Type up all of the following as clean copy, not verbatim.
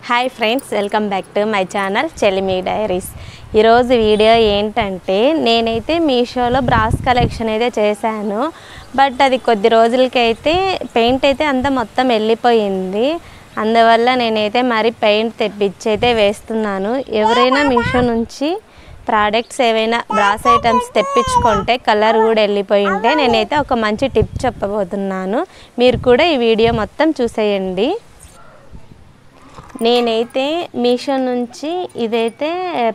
Hi friends, welcome back to my channel చెలిమి diaries. ఈరోజు video ఏంటంటే నేనైతే మీషోలో బ్రాస్ కలెక్షన్ అయితే చేశాను. బట్ అది కొద్ది రోజులకైతే పెయింట్ అయితే అంతా మొత్తం వెళ్ళిపోయింది. అందువల్ల నేనైతే మరి పెయింట్ తెప్పించి అయితే వేస్తున్నాను. ఎవరైనా మీషో నుంచి ప్రోడక్ట్స్ ఏవైనా బ్రాస్ ఐటమ్స్ తెప్పించుకుంటే కలర్ కూడా వెళ్ళిపోయి ఉంటే నేనైతే ఒక మంచి టిప్ చెప్పబోతున్నాను. మీరు కూడా ఈ వీడియో మొత్తం చూసేయండి. నేనైతే మీషో నుంచి ఇదైతే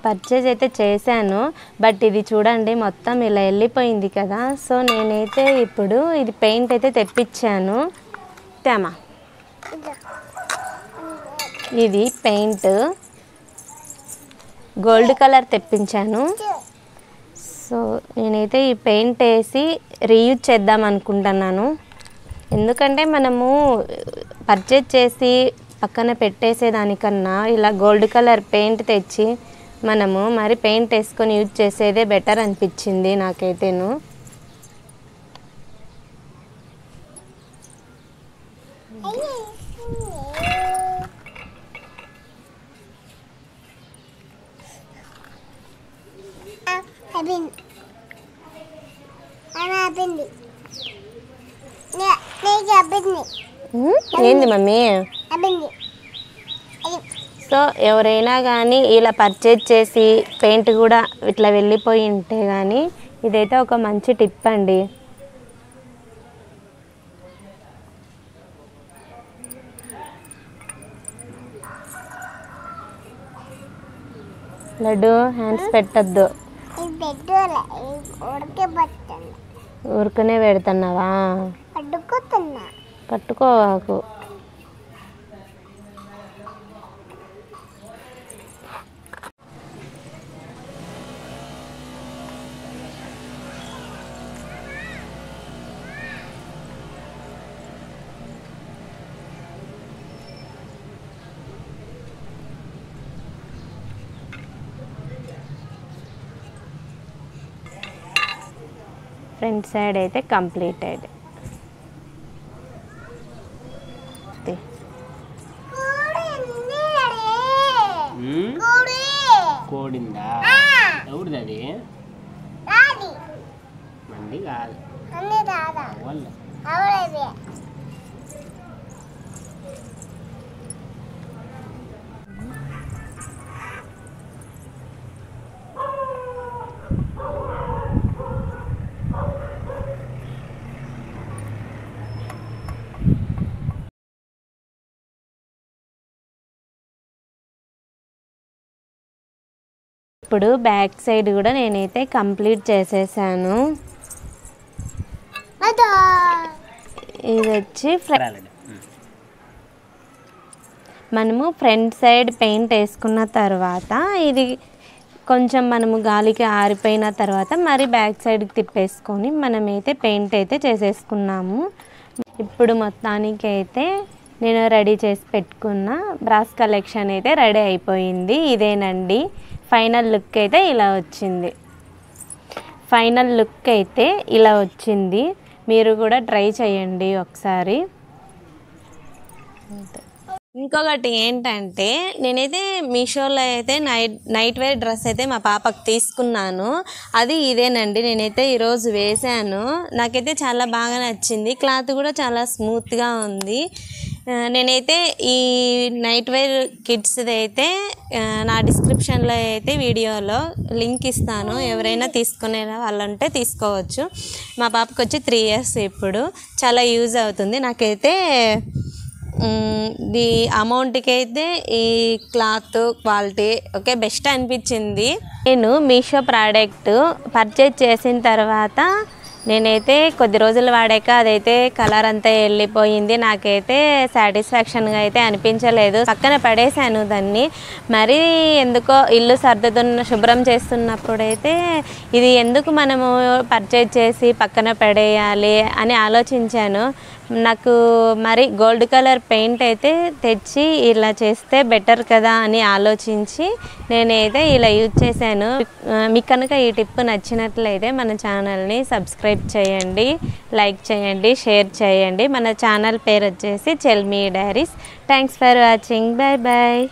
పర్చేజ్ అయితే చేశాను. బట్ ఇది చూడండి మొత్తం ఇలా వెళ్ళిపోయింది కదా. సో నేనైతే ఇప్పుడు ఇది పెయింట్ అయితే తెప్పించాను. తేమా ఇది పెయింట్ గోల్డ్ కలర్ తెప్పించాను. సో నేనైతే ఈ పెయింట్ వేసి రీయూజ్ చేద్దాం అనుకుంటున్నాను. ఎందుకంటే మనము పర్చేజ్ చేసి పక్కన పెట్టేసేదానికన్నా ఇలా గోల్డ్ కలర్ పెయింట్ తెచ్చి మనము మరి పెయింట్ వేసుకొని యూజ్ చేసేదే బెటర్ అనిపించింది నాకైతేను. ఏంది మమ్మీ? సో ఎవరైనా కానీ ఇలా పర్చేజ్ చేసి పెయింట్ కూడా ఇట్లా వెళ్ళిపోయి ఉంటే కానీ ఇదైతే ఒక మంచి టిప్ అండి. లడ్డు హ్యాండ్స్ పెట్టద్దు, ఊరికనే పెడుతున్నావా? పట్టుకోవాకు. ఫ్రంట్ సైడ్ అయితే కంప్లీటెడ్. కోడిందా? ఎవరిది అది? మంది కాదు. ఇప్పుడు బ్యాక్ సైడ్ కూడా నేనైతే కంప్లీట్ చేసేసాను. ఇది వచ్చి మనము ఫ్రంట్ సైడ్ పెయింట్ వేసుకున్న తర్వాత ఇది కొంచెం మనము గాలికి ఆరిపోయిన తర్వాత మరి బ్యాక్ సైడ్కి తిప్పేసుకొని మనమైతే పెయింట్ అయితే చేసేసుకున్నాము. ఇప్పుడు మొత్తానికి అయితే నేను రెడీ చేసి పెట్టుకున్న బ్రాస్ కలెక్షన్ అయితే రెడీ అయిపోయింది. ఇదేనండి ఫైనల్ లుక్ అయితే ఇలా వచ్చింది. ఫైనల్ లుక్ అయితే ఇలా వచ్చింది. మీరు కూడా ట్రై చేయండి ఒకసారి. ఇంకొకటి ఏంటంటే నేనైతే మీషోలో అయితే నైట్ వేర్ డ్రెస్ అయితే మా పాపకు తీసుకున్నాను. అది ఇదేనండి. నేనైతే ఈరోజు వేసాను. నాకైతే చాలా బాగా నచ్చింది. క్లాత్ కూడా చాలా స్మూత్గా ఉంది. నేనైతే ఈ నైట్ వేర్ కిడ్స్ది అయితే నా డిస్క్రిప్షన్లో అయితే వీడియోలో లింక్ ఇస్తాను. ఎవరైనా తీసుకునే వాళ్ళంటే తీసుకోవచ్చు. మా పాపకు వచ్చి 3 years ఇప్పుడు. చాలా యూజ్ అవుతుంది. నాకైతే ది అమౌంట్కి అయితే ఈ క్లాత్ క్వాలిటీ ఓకే బెస్ట్ అనిపించింది. నేను మీషో ప్రోడక్ట్ పర్చేజ్ చేసిన తర్వాత నేనైతే కొద్ది రోజులు వాడాక అదైతే కలర్ అంతా వెళ్ళిపోయింది. నాకైతే సాటిస్ఫాక్షన్గా అయితే అనిపించలేదు. పక్కన పడేసాను దాన్ని. మరి ఎందుకో ఇల్లు శుభ్రం చేస్తున్నప్పుడైతే ఇది ఎందుకు మనము పర్చేజ్ చేసి పక్కన పడేయాలి అని ఆలోచించాను. నాకు మరి గోల్డ్ కలర్ పెయింట్ అయితే తెచ్చి ఇలా చేస్తే బెటర్ కదా అని ఆలోచించి నేనైతే ఇలా యూజ్ చేశాను. మీకు కనుక ఈ టిప్ నచ్చినట్లయితే మన ఛానల్ని సబ్స్క్రైబ్ సబ్స్క్రైబ్ చేయండి, లైక్ చేయండి, షేర్ చేయండి. మన ఛానల్ పేరు వచ్చేసి చెల్మీ diaries. Thanks for watching. Bye bye.